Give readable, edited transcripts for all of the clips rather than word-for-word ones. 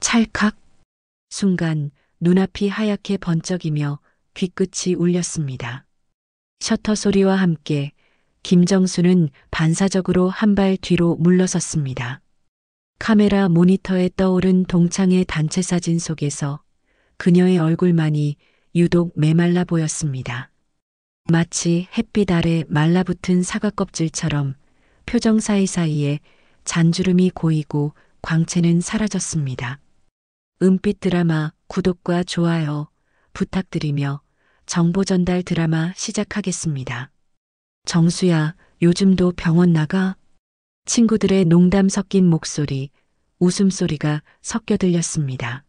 찰칵. 순간 눈앞이 하얗게 번쩍이며 귀끝이 울렸습니다. 셔터 소리와 함께 김정수는 반사적으로 한 발 뒤로 물러섰습니다. 카메라 모니터에 떠오른 동창의 단체 사진 속에서 그녀의 얼굴만이 유독 메말라 보였습니다. 마치 햇빛 아래 말라붙은 사과 껍질처럼 표정 사이사이에 잔주름이 고이고 광채는 사라졌습니다. 은빛 드라마 구독과 좋아요 부탁드리며 정보 전달 드라마 시작하겠습니다. 정수야, 요즘도 병원 나가? 친구들의 농담 섞인 목소리, 웃음소리가 섞여 들렸습니다.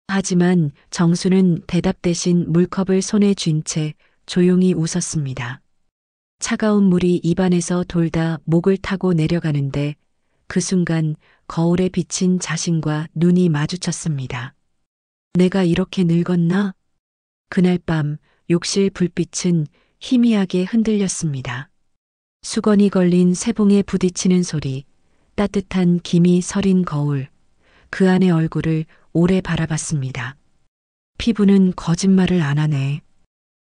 하지만 정수는 대답 대신 물컵을 손에 쥔 채 조용히 웃었습니다. 차가운 물이 입안에서 돌다 목을 타고 내려가는데 그 순간 거울에 비친 자신과 눈이 마주쳤습니다. 내가 이렇게 늙었나? 그날 밤 욕실 불빛은 희미하게 흔들렸습니다. 수건이 걸린 세봉에 부딪히는 소리, 따뜻한 김이 서린 거울, 그 안의 얼굴을 오래 바라봤습니다. 피부는 거짓말을 안 하네.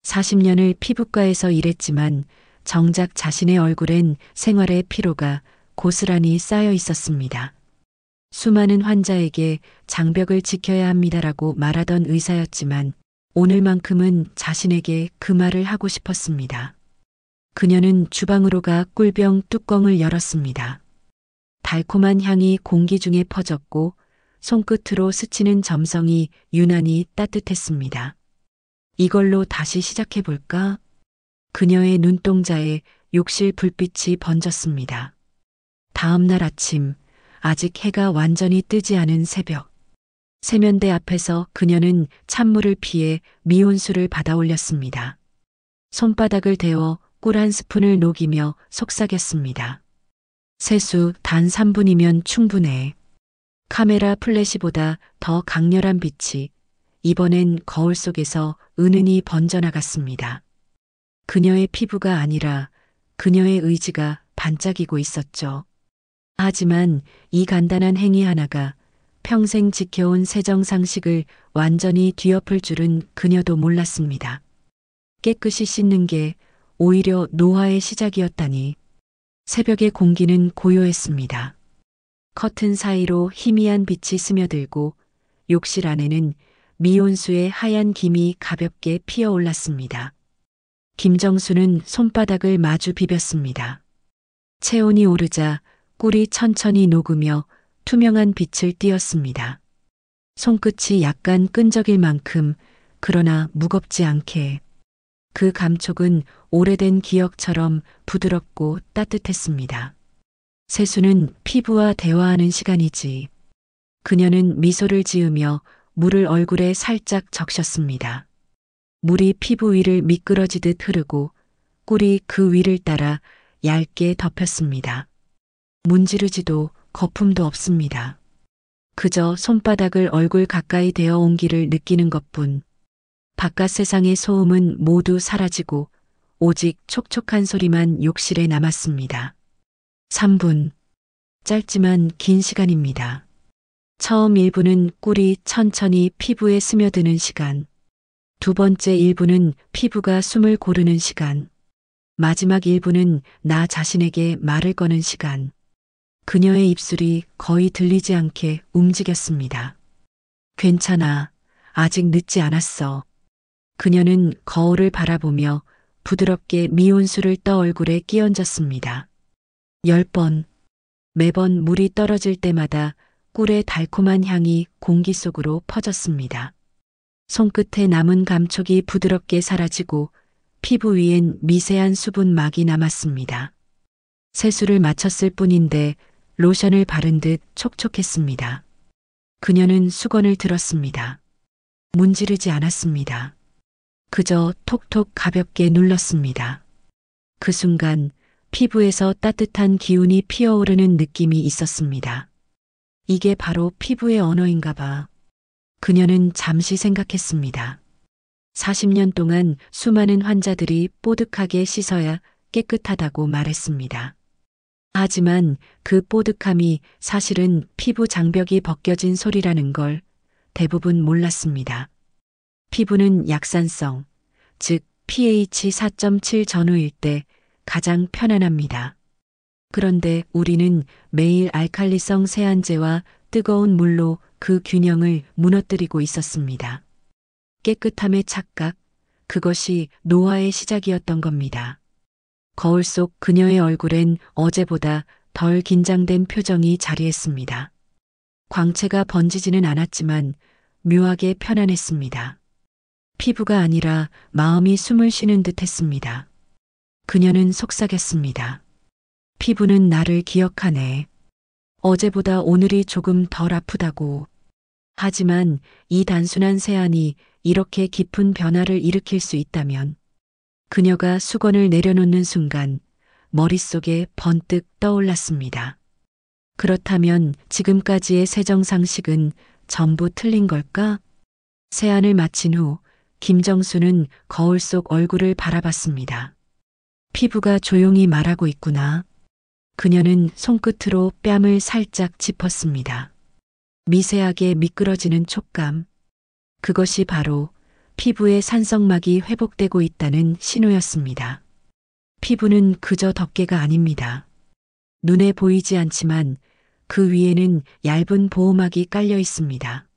40년을 피부과에서 일했지만 정작 자신의 얼굴엔 생활의 피로가 고스란히 쌓여 있었습니다. 수많은 환자에게 장벽을 지켜야 합니다라고 말하던 의사였지만 오늘만큼은 자신에게 그 말을 하고 싶었습니다. 그녀는 주방으로 가 꿀병 뚜껑을 열었습니다. 달콤한 향이 공기 중에 퍼졌고 손끝으로 스치는 점성이 유난히 따뜻했습니다. 이걸로 다시 시작해볼까? 그녀의 눈동자에 욕실 불빛이 번졌습니다. 다음 날 아침, 아직 해가 완전히 뜨지 않은 새벽. 세면대 앞에서 그녀는 찬물을 피해 미온수를 받아 올렸습니다. 손바닥을 데워 꿀 한 스푼을 녹이며 속삭였습니다. 세수 단 3분이면 충분해. 카메라 플래시보다 더 강렬한 빛이 이번엔 거울 속에서 은은히 번져나갔습니다. 그녀의 피부가 아니라 그녀의 의지가 반짝이고 있었죠. 하지만 이 간단한 행위 하나가 평생 지켜온 세정상식을 완전히 뒤엎을 줄은 그녀도 몰랐습니다. 깨끗이 씻는 게 오히려 노화의 시작이었다니. 새벽의 공기는 고요했습니다. 커튼 사이로 희미한 빛이 스며들고 욕실 안에는 미온수의 하얀 김이 가볍게 피어올랐습니다. 김정수는 손바닥을 마주 비볐습니다. 체온이 오르자 꿀이 천천히 녹으며 투명한 빛을 띠었습니다. 손끝이 약간 끈적일 만큼 그러나 무겁지 않게. 그 감촉은 오래된 기억처럼 부드럽고 따뜻했습니다. 세수는 피부와 대화하는 시간이지. 그녀는 미소를 지으며 물을 얼굴에 살짝 적셨습니다. 물이 피부 위를 미끄러지듯 흐르고 꿀이 그 위를 따라 얇게 덮였습니다. 문지르지도 거품도 없습니다. 그저 손바닥을 얼굴 가까이 대어 온기를 느끼는 것뿐. 바깥 세상의 소음은 모두 사라지고 오직 촉촉한 소리만 욕실에 남았습니다. 3분. 짧지만 긴 시간입니다. 처음 1분은 꿀이 천천히 피부에 스며드는 시간. 두 번째 1분은 피부가 숨을 고르는 시간. 마지막 1분은 나 자신에게 말을 거는 시간. 그녀의 입술이 거의 들리지 않게 움직였습니다. 괜찮아. 아직 늦지 않았어. 그녀는 거울을 바라보며 부드럽게 미온수를 떠 얼굴에 끼얹었습니다. 10번. 매번 물이 떨어질 때마다 꿀의 달콤한 향이 공기 속으로 퍼졌습니다. 손끝에 남은 감촉이 부드럽게 사라지고 피부 위엔 미세한 수분막이 남았습니다. 세수를 마쳤을 뿐인데 로션을 바른 듯 촉촉했습니다. 그녀는 수건을 들었습니다. 문지르지 않았습니다. 그저 톡톡 가볍게 눌렀습니다. 그 순간 피부에서 따뜻한 기운이 피어오르는 느낌이 있었습니다. 이게 바로 피부의 언어인가 봐. 그녀는 잠시 생각했습니다. 40년 동안 수많은 환자들이 뽀득하게 씻어야 깨끗하다고 말했습니다. 하지만 그 뽀득함이 사실은 피부 장벽이 벗겨진 소리라는 걸 대부분 몰랐습니다. 피부는 약산성, 즉 pH 4.7 전후일 때 가장 편안합니다. 그런데 우리는 매일 알칼리성 세안제와 뜨거운 물로 그 균형을 무너뜨리고 있었습니다. 깨끗함의 착각, 그것이 노화의 시작이었던 겁니다. 거울 속 그녀의 얼굴엔 어제보다 덜 긴장된 표정이 자리했습니다. 광채가 번지지는 않았지만 묘하게 편안했습니다. 피부가 아니라 마음이 숨을 쉬는 듯 했습니다. 그녀는 속삭였습니다. 피부는 나를 기억하네. 어제보다 오늘이 조금 덜 아프다고. 하지만 이 단순한 세안이 이렇게 깊은 변화를 일으킬 수 있다면 그녀가 수건을 내려놓는 순간 머릿속에 번뜩 떠올랐습니다. 그렇다면 지금까지의 세정 상식은 전부 틀린 걸까? 세안을 마친 후 김정수는 거울 속 얼굴을 바라봤습니다. 피부가 조용히 말하고 있구나. 그녀는 손끝으로 뺨을 살짝 짚었습니다. 미세하게 미끄러지는 촉감. 그것이 바로 피부의 산성막이 회복되고 있다는 신호였습니다. 피부는 그저 덮개가 아닙니다. 눈에 보이지 않지만 그 위에는 얇은 보호막이 깔려 있습니다.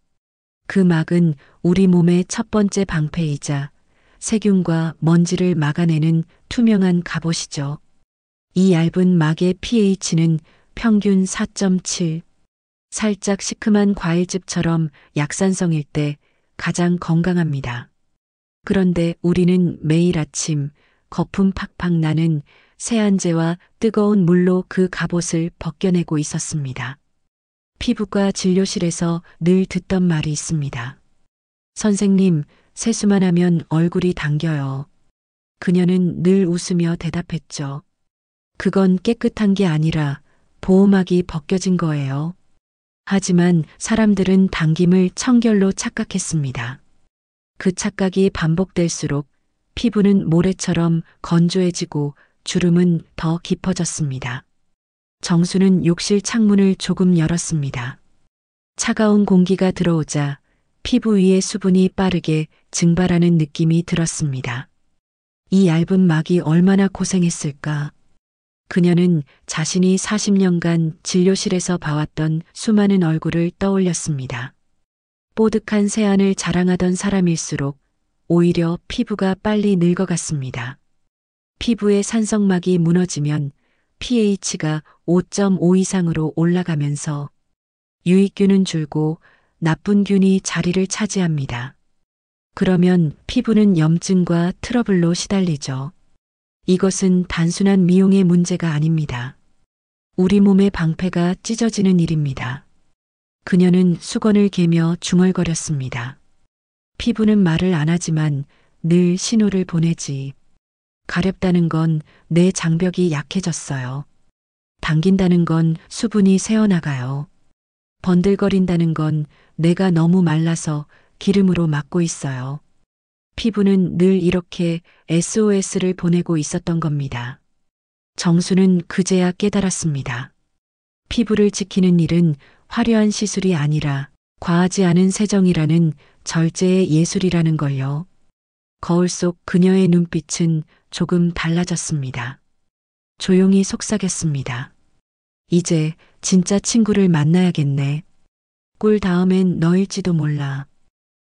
그 막은 우리 몸의 첫 번째 방패이자 세균과 먼지를 막아내는 투명한 갑옷이죠. 이 얇은 막의 pH는 평균 4.7. 살짝 시큼한 과일즙처럼 약산성일 때 가장 건강합니다. 그런데 우리는 매일 아침 거품 팍팍 나는 세안제와 뜨거운 물로 그 갑옷을 벗겨내고 있었습니다. 피부과 진료실에서 늘 듣던 말이 있습니다. 선생님, 세수만 하면 얼굴이 당겨요. 그녀는 늘 웃으며 대답했죠. 그건 깨끗한 게 아니라 보호막이 벗겨진 거예요. 하지만 사람들은 당김을 청결로 착각했습니다. 그 착각이 반복될수록 피부는 모래처럼 건조해지고 주름은 더 깊어졌습니다. 정수는 욕실 창문을 조금 열었습니다. 차가운 공기가 들어오자 피부 위의 수분이 빠르게 증발하는 느낌이 들었습니다. 이 얇은 막이 얼마나 고생했을까. 그녀는 자신이 40년간 진료실에서 봐왔던 수많은 얼굴을 떠올렸습니다. 뽀득한 세안을 자랑하던 사람일수록 오히려 피부가 빨리 늙어갔습니다. 피부의 산성막이 무너지면 pH가 5.5 이상으로 올라가면서 유익균은 줄고 나쁜 균이 자리를 차지합니다. 그러면 피부는 염증과 트러블로 시달리죠. 이것은 단순한 미용의 문제가 아닙니다. 우리 몸의 방패가 찢어지는 일입니다. 그녀는 수건을 개며 중얼거렸습니다. 피부는 말을 안 하지만 늘 신호를 보내지. 가렵다는 건 내 장벽이 약해졌어요. 당긴다는 건 수분이 새어나가요. 번들거린다는 건 내가 너무 말라서 기름으로 막고 있어요. 피부는 늘 이렇게 SOS를 보내고 있었던 겁니다. 정수는 그제야 깨달았습니다. 피부를 지키는 일은 화려한 시술이 아니라 과하지 않은 세정이라는 절제의 예술이라는 걸요. 거울 속 그녀의 눈빛은 조금 달라졌습니다. 조용히 속삭였습니다. 이제 진짜 친구를 만나야겠네. 꿀 다음엔 너일지도 몰라.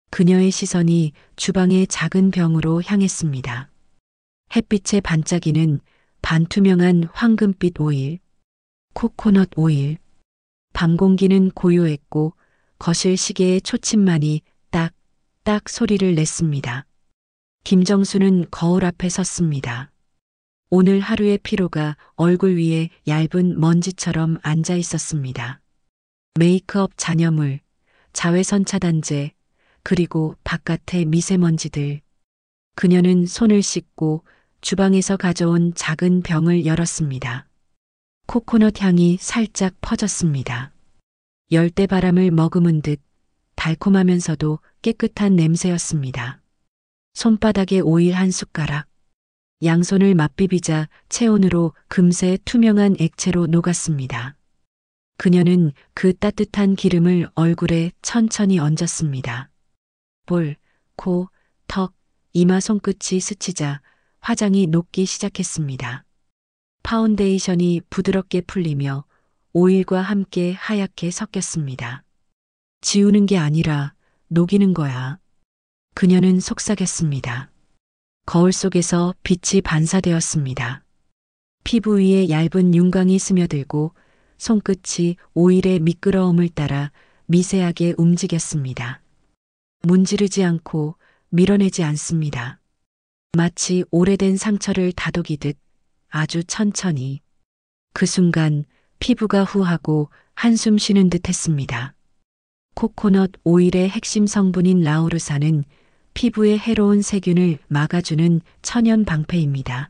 그녀의 시선이 주방의 작은 병으로 향했습니다. 햇빛에 반짝이는 반투명한 황금빛 오일, 코코넛 오일. 밤 공기는 고요했고 거실 시계의 초침만이 딱 소리를 냈습니다. 김정수는 거울 앞에 섰습니다. 오늘 하루의 피로가 얼굴 위에 얇은 먼지처럼 앉아 있었습니다. 메이크업 잔여물, 자외선 차단제, 그리고 바깥의 미세먼지들. 그녀는 손을 씻고 주방에서 가져온 작은 병을 열었습니다. 코코넛 향이 살짝 퍼졌습니다. 열대바람을 머금은 듯 달콤하면서도 깨끗한 냄새였습니다. 손바닥에 오일 한 숟가락. 양손을 맞비비자 체온으로 금세 투명한 액체로 녹았습니다. 그녀는 그 따뜻한 기름을 얼굴에 천천히 얹었습니다. 볼, 코, 턱, 이마 손끝이 스치자 화장이 녹기 시작했습니다. 파운데이션이 부드럽게 풀리며 오일과 함께 하얗게 섞였습니다. 지우는 게 아니라 녹이는 거야. 그녀는 속삭였습니다. 거울 속에서 빛이 반사되었습니다. 피부 위에 얇은 윤광이 스며들고 손끝이 오일의 미끄러움을 따라 미세하게 움직였습니다. 문지르지 않고 밀어내지 않습니다. 마치 오래된 상처를 다독이듯 아주 천천히. 그 순간 피부가 후하고 한숨 쉬는 듯 했습니다. 코코넛 오일의 핵심 성분인 라우르산은 피부의 해로운 세균을 막아주는 천연 방패입니다.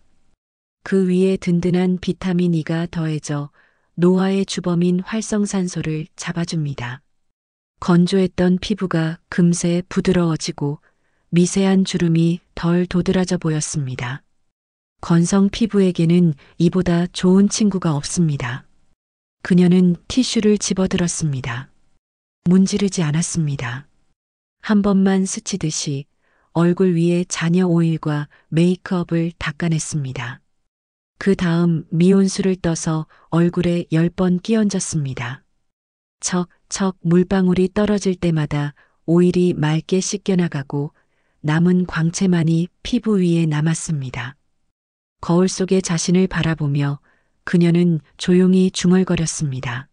그 위에 든든한 비타민 E가 더해져 노화의 주범인 활성산소를 잡아줍니다. 건조했던 피부가 금세 부드러워지고 미세한 주름이 덜 도드라져 보였습니다. 건성 피부에게는 이보다 좋은 친구가 없습니다. 그녀는 티슈를 집어들었습니다. 문지르지 않았습니다. 한 번만 스치듯이 얼굴 위에 잔여 오일과 메이크업을 닦아냈습니다. 그 다음 미온수를 떠서 얼굴에 10번 끼얹었습니다. 척척 물방울이 떨어질 때마다 오일이 맑게 씻겨나가고 남은 광채만이 피부 위에 남았습니다. 거울 속의 자신을 바라보며 그녀는 조용히 중얼거렸습니다.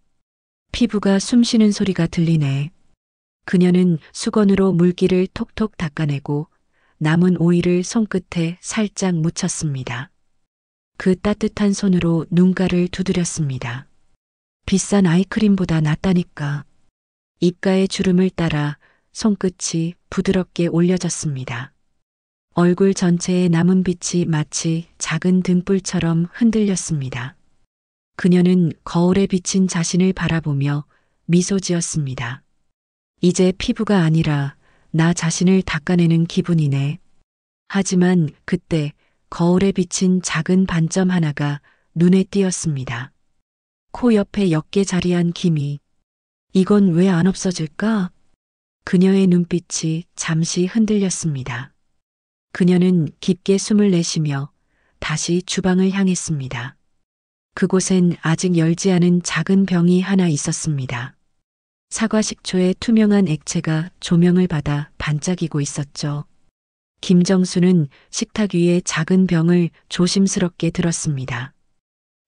피부가 숨쉬는 소리가 들리네. 그녀는 수건으로 물기를 톡톡 닦아내고 남은 오일을 손끝에 살짝 묻혔습니다. 그 따뜻한 손으로 눈가를 두드렸습니다. 비싼 아이크림보다 낫다니까. 입가의 주름을 따라 손끝이 부드럽게 올려졌습니다. 얼굴 전체에 남은 빛이 마치 작은 등불처럼 흔들렸습니다. 그녀는 거울에 비친 자신을 바라보며 미소 지었습니다. 이제 피부가 아니라 나 자신을 닦아내는 기분이네. 하지만 그때 거울에 비친 작은 반점 하나가 눈에 띄었습니다. 코 옆에 옅게 자리한 기미. 이건 왜 안 없어질까? 그녀의 눈빛이 잠시 흔들렸습니다. 그녀는 깊게 숨을 내쉬며 다시 주방을 향했습니다. 그곳엔 아직 열지 않은 작은 병이 하나 있었습니다. 사과 식초의 투명한 액체가 조명을 받아 반짝이고 있었죠. 김정수는 식탁 위에 작은 병을 조심스럽게 들었습니다.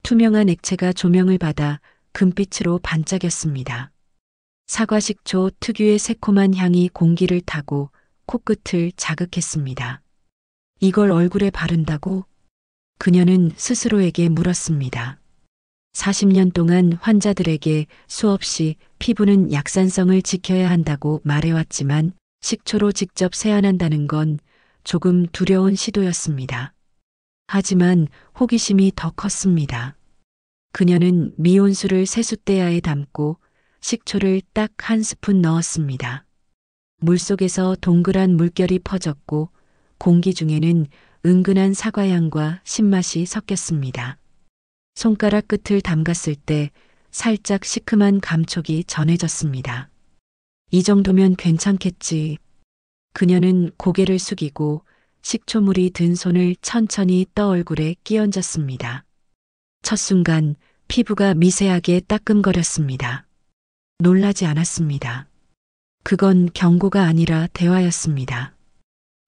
투명한 액체가 조명을 받아 금빛으로 반짝였습니다. 사과 식초 특유의 새콤한 향이 공기를 타고 코끝을 자극했습니다. 이걸 얼굴에 바른다고? 그녀는 스스로에게 물었습니다. 40년 동안 환자들에게 수없이 피부는 약산성을 지켜야 한다고 말해왔지만 식초로 직접 세안한다는 건 조금 두려운 시도였습니다. 하지만 호기심이 더 컸습니다. 그녀는 미온수를 세숫대야에 담고 식초를 딱 한 스푼 넣었습니다. 물속에서 동그란 물결이 퍼졌고 공기 중에는 은근한 사과향과 신맛이 섞였습니다. 손가락 끝을 담갔을 때 살짝 시큼한 감촉이 전해졌습니다. 이 정도면 괜찮겠지. 그녀는 고개를 숙이고 식초물이 든 손을 천천히 떠 얼굴에 끼얹었습니다. 첫 순간 피부가 미세하게 따끔거렸습니다. 놀라지 않았습니다. 그건 경고가 아니라 대화였습니다.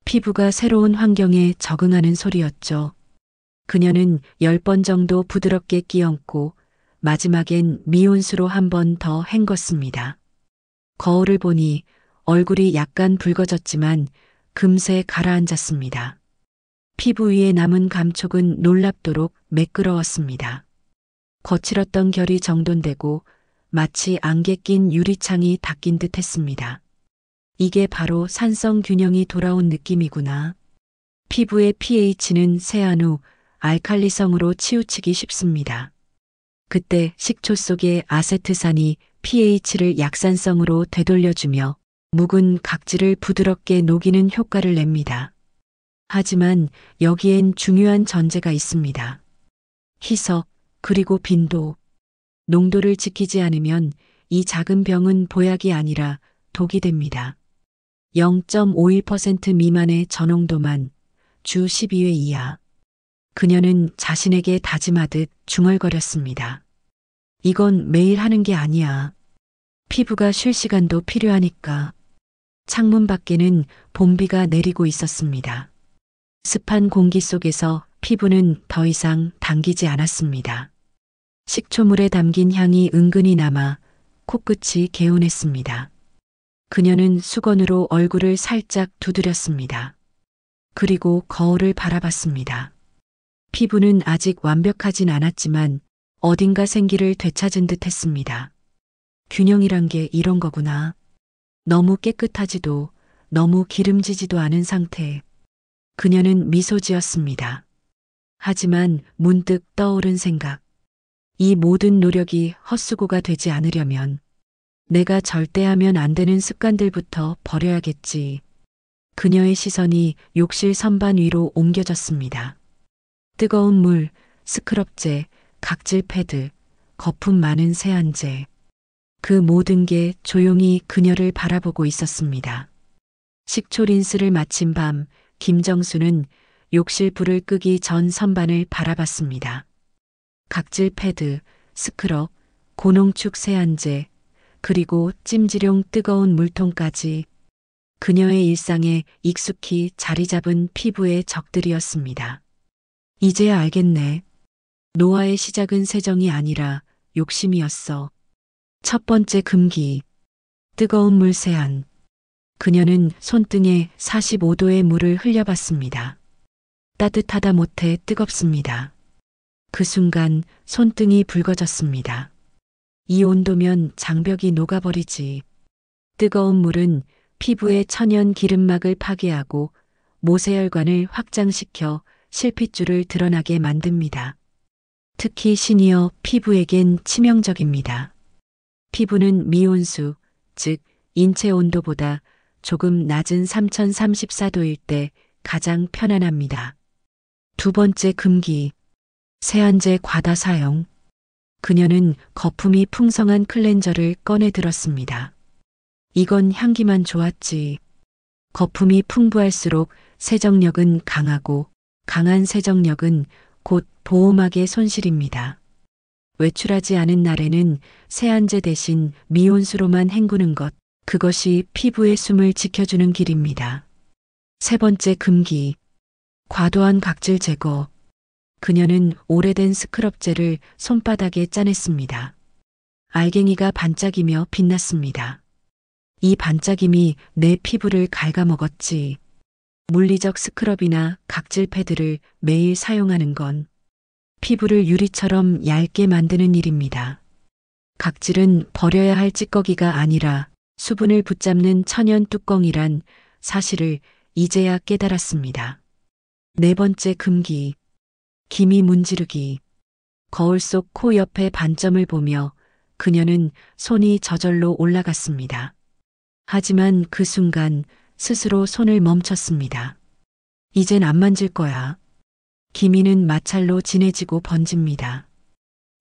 피부가 새로운 환경에 적응하는 소리였죠. 그녀는 10번 정도 부드럽게 끼얹고 마지막엔 미온수로 한 번 더 헹궜습니다. 거울을 보니 얼굴이 약간 붉어졌지만 금세 가라앉았습니다. 피부 위에 남은 감촉은 놀랍도록 매끄러웠습니다. 거칠었던 결이 정돈되고 마치 안개 낀 유리창이 닦인 듯 했습니다. 이게 바로 산성 균형이 돌아온 느낌이구나. 피부의 pH는 세안 후 알칼리성으로 치우치기 쉽습니다. 그때 식초 속의 아세트산이 pH를 약산성으로 되돌려주며 묵은 각질을 부드럽게 녹이는 효과를 냅니다. 하지만 여기엔 중요한 전제가 있습니다. 희석, 그리고 빈도. 농도를 지키지 않으면 이 작은 병은 보약이 아니라 독이 됩니다. 0.51% 미만의 저농도만 주 12회 이하. 그녀는 자신에게 다짐하듯 중얼거렸습니다. 이건 매일 하는 게 아니야. 피부가 쉴 시간도 필요하니까. 창문 밖에는 봄비가 내리고 있었습니다. 습한 공기 속에서 피부는 더 이상 당기지 않았습니다. 식초물에 담긴 향이 은근히 남아 코끝이 개운했습니다. 그녀는 수건으로 얼굴을 살짝 두드렸습니다. 그리고 거울을 바라봤습니다. 피부는 아직 완벽하진 않았지만 어딘가 생기를 되찾은 듯 했습니다. 균형이란 게 이런 거구나. 너무 깨끗하지도 너무 기름지지도 않은 상태. 그녀는 미소 지었습니다. 하지만 문득 떠오른 생각. 이 모든 노력이 헛수고가 되지 않으려면 내가 절대 하면 안 되는 습관들부터 버려야겠지. 그녀의 시선이 욕실 선반 위로 옮겨졌습니다. 뜨거운 물, 스크럽제, 각질 패드, 거품 많은 세안제. 그 모든 게 조용히 그녀를 바라보고 있었습니다. 식초 린스를 마친 밤, 김정수는 욕실 불을 끄기 전 선반을 바라봤습니다. 각질 패드, 스크럽, 고농축 세안제, 그리고 찜질용 뜨거운 물통까지 그녀의 일상에 익숙히 자리 잡은 피부의 적들이었습니다. 이제야 알겠네. 노화의 시작은 세정이 아니라 욕심이었어. 첫 번째 금기. 뜨거운 물 세안. 그녀는 손등에 45도의 물을 흘려봤습니다. 따뜻하다 못해 뜨겁습니다. 그 순간 손등이 붉어졌습니다. 이 온도면 장벽이 녹아버리지. 뜨거운 물은 피부의 천연 기름막을 파괴하고 모세혈관을 확장시켜 실핏줄을 드러나게 만듭니다. 특히 시니어 피부에겐 치명적입니다. 피부는 미온수, 즉 인체 온도보다 조금 낮은 3034도일 때 가장 편안합니다. 두 번째 금기. 세안제 과다 사용. 그녀는 거품이 풍성한 클렌저를 꺼내 들었습니다. 이건 향기만 좋았지. 거품이 풍부할수록 세정력은 강하고 강한 세정력은 곧 보호막의 손실입니다. 외출하지 않은 날에는 세안제 대신 미온수로만 헹구는 것, 그것이 피부의 숨을 지켜주는 길입니다. 세 번째 금기. 과도한 각질 제거. 그녀는 오래된 스크럽젤을 손바닥에 짜냈습니다. 알갱이가 반짝이며 빛났습니다. 이 반짝임이 내 피부를 갉아먹었지. 물리적 스크럽이나 각질 패드를 매일 사용하는 건 피부를 유리처럼 얇게 만드는 일입니다. 각질은 버려야 할 찌꺼기가 아니라 수분을 붙잡는 천연 뚜껑이란 사실을 이제야 깨달았습니다. 네 번째 금기. 기미 문지르기. 거울 속 코 옆의 반점을 보며 그녀는 손이 저절로 올라갔습니다. 하지만 그 순간 스스로 손을 멈췄습니다. 이젠 안 만질 거야. 기미는 마찰로 진해지고 번집니다.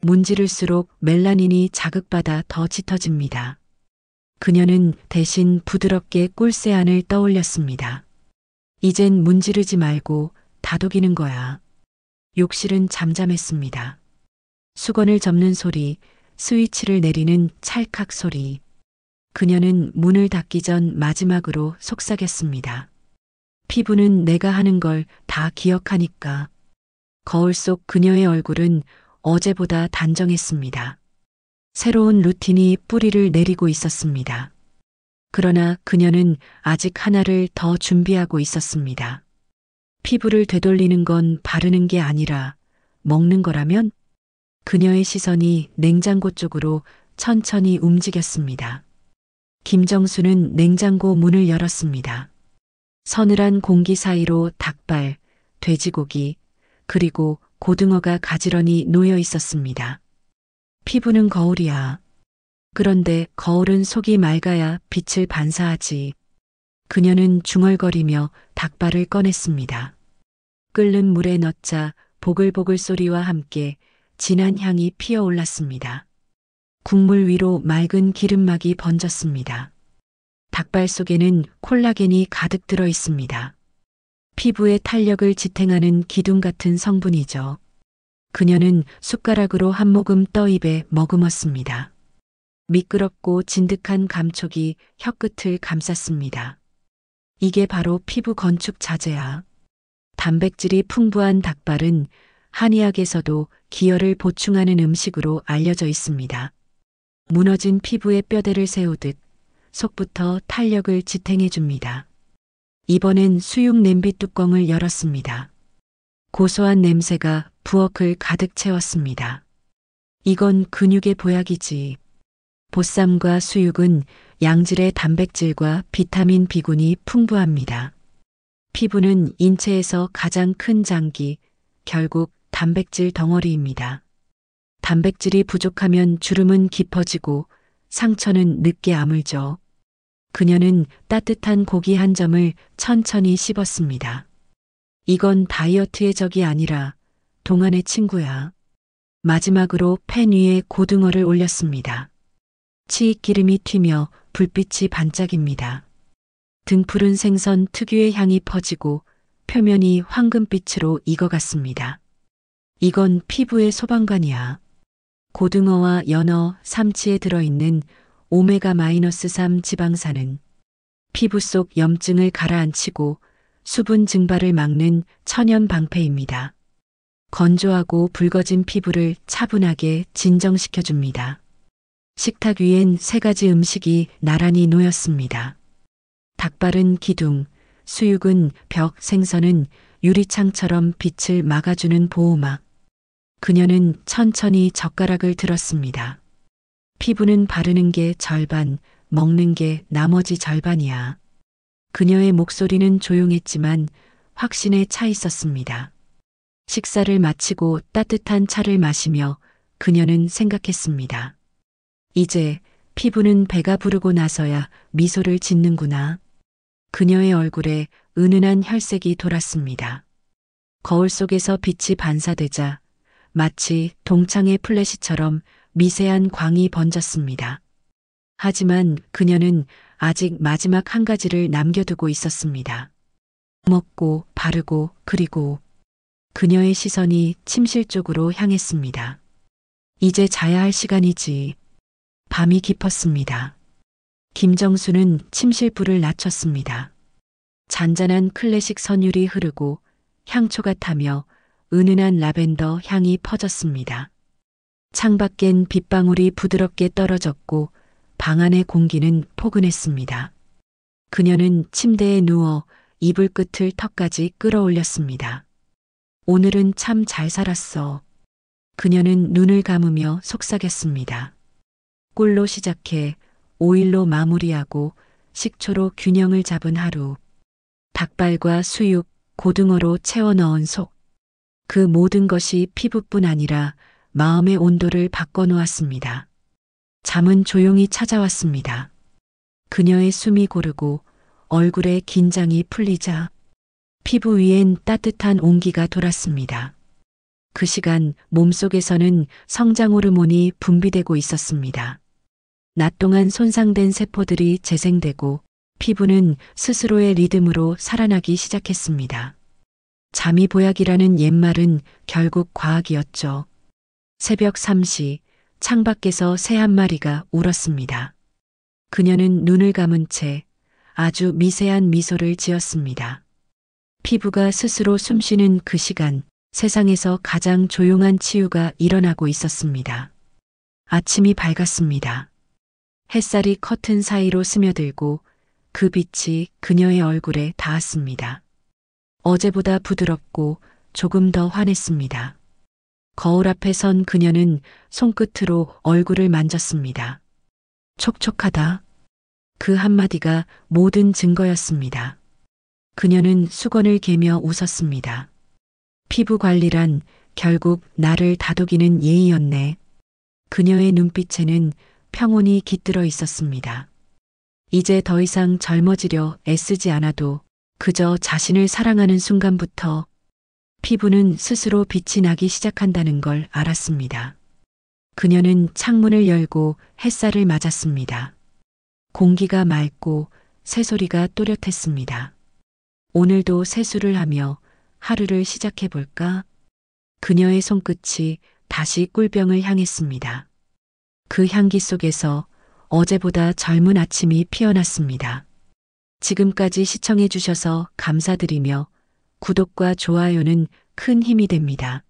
문지를수록 멜라닌이 자극받아 더 짙어집니다. 그녀는 대신 부드럽게 꿀세안을 떠올렸습니다. 이젠 문지르지 말고 다독이는 거야. 욕실은 잠잠했습니다. 수건을 접는 소리, 스위치를 내리는 찰칵 소리. 그녀는 문을 닫기 전 마지막으로 속삭였습니다. 피부는 내가 하는 걸 다 기억하니까. 거울 속 그녀의 얼굴은 어제보다 단정했습니다. 새로운 루틴이 뿌리를 내리고 있었습니다. 그러나 그녀는 아직 하나를 더 준비하고 있었습니다. 피부를 되돌리는 건 바르는 게 아니라 먹는 거라면? 그녀의 시선이 냉장고 쪽으로 천천히 움직였습니다. 김정수는 냉장고 문을 열었습니다. 서늘한 공기 사이로 닭발, 돼지고기, 그리고 고등어가 가지런히 놓여 있었습니다. 피부는 거울이야. 그런데 거울은 속이 맑아야 빛을 반사하지. 그녀는 중얼거리며 닭발을 꺼냈습니다. 끓는 물에 넣자 보글보글 소리와 함께 진한 향이 피어올랐습니다. 국물 위로 맑은 기름막이 번졌습니다. 닭발 속에는 콜라겐이 가득 들어 있습니다. 피부의 탄력을 지탱하는 기둥 같은 성분이죠. 그녀는 숟가락으로 한 모금 떠 입에 머금었습니다. 미끄럽고 진득한 감촉이 혀끝을 감쌌습니다. 이게 바로 피부 건축 자재야. 단백질이 풍부한 닭발은 한의학에서도 기혈을 보충하는 음식으로 알려져 있습니다. 무너진 피부에 뼈대를 세우듯 속부터 탄력을 지탱해 줍니다. 이번엔 수육 냄비 뚜껑을 열었습니다. 고소한 냄새가 부엌을 가득 채웠습니다. 이건 근육의 보약이지. 보쌈과 수육은 양질의 단백질과 비타민 B군이 풍부합니다. 피부는 인체에서 가장 큰 장기, 결국 단백질 덩어리입니다. 단백질이 부족하면 주름은 깊어지고 상처는 늦게 아물죠. 그녀는 따뜻한 고기 한 점을 천천히 씹었습니다. 이건 다이어트의 적이 아니라 동안의 친구야. 마지막으로 팬 위에 고등어를 올렸습니다. 치익 기름이 튀며 불빛이 반짝입니다. 등푸른 생선 특유의 향이 퍼지고 표면이 황금빛으로 익어갔습니다. 이건 피부의 소방관이야. 고등어와 연어, 삼치에 들어있는 오메가-3 지방산은 피부 속 염증을 가라앉히고 수분 증발을 막는 천연 방패입니다. 건조하고 붉어진 피부를 차분하게 진정시켜줍니다. 식탁 위엔 3가지 음식이 나란히 놓였습니다. 닭발은 기둥, 수육은 벽, 생선은 유리창처럼 빛을 막아주는 보호막. 그녀는 천천히 젓가락을 들었습니다. 피부는 바르는 게 절반, 먹는 게 나머지 절반이야. 그녀의 목소리는 조용했지만 확신에 차 있었습니다. 식사를 마치고 따뜻한 차를 마시며 그녀는 생각했습니다. 이제 피부는 배가 부르고 나서야 미소를 짓는구나. 그녀의 얼굴에 은은한 혈색이 돌았습니다. 거울 속에서 빛이 반사되자 마치 동창의 플래시처럼 미세한 광이 번졌습니다. 하지만 그녀는 아직 마지막 한 가지를 남겨두고 있었습니다. 먹고 바르고 그리고 그녀의 시선이 침실 쪽으로 향했습니다. 이제 자야 할 시간이지. 밤이 깊었습니다. 김정수는 침실 불을 낮췄습니다. 잔잔한 클래식 선율이 흐르고 향초가 타며 은은한 라벤더 향이 퍼졌습니다. 창밖엔 빗방울이 부드럽게 떨어졌고 방 안의 공기는 포근했습니다. 그녀는 침대에 누워 이불 끝을 턱까지 끌어올렸습니다. 오늘은 참 잘 살았어. 그녀는 눈을 감으며 속삭였습니다. 꿀로 시작해 오일로 마무리하고 식초로 균형을 잡은 하루. 닭발과 수육, 고등어로 채워 넣은 속. 그 모든 것이 피부뿐 아니라 마음의 온도를 바꿔놓았습니다. 잠은 조용히 찾아왔습니다. 그녀의 숨이 고르고 얼굴에 긴장이 풀리자 피부 위엔 따뜻한 온기가 돌았습니다. 그 시간 몸속에서는 성장 호르몬이 분비되고 있었습니다. 낮 동안 손상된 세포들이 재생되고 피부는 스스로의 리듬으로 살아나기 시작했습니다. 잠이 보약이라는 옛말은 결국 과학이었죠. 새벽 3시 창밖에서 새 한 마리가 울었습니다. 그녀는 눈을 감은 채 아주 미세한 미소를 지었습니다. 피부가 스스로 숨쉬는 그 시간, 세상에서 가장 조용한 치유가 일어나고 있었습니다. 아침이 밝았습니다. 햇살이 커튼 사이로 스며들고 그 빛이 그녀의 얼굴에 닿았습니다. 어제보다 부드럽고 조금 더 환했습니다. 거울 앞에 선 그녀는 손끝으로 얼굴을 만졌습니다. 촉촉하다. 그 한마디가 모든 증거였습니다. 그녀는 수건을 개며 웃었습니다. 피부 관리란 결국 나를 다독이는 예의였네. 그녀의 눈빛에는 평온이 깃들어 있었습니다. 이제 더 이상 젊어지려 애쓰지 않아도 그저 자신을 사랑하는 순간부터 피부는 스스로 빛이 나기 시작한다는 걸 알았습니다. 그녀는 창문을 열고 햇살을 맞았습니다. 공기가 맑고 새소리가 또렷했습니다. 오늘도 세수를 하며 하루를 시작해 볼까? 그녀의 손끝이 다시 꿀병을 향했습니다. 그 향기 속에서 어제보다 젊은 아침이 피어났습니다. 지금까지 시청해 주셔서 감사드리며 구독과 좋아요는 큰 힘이 됩니다.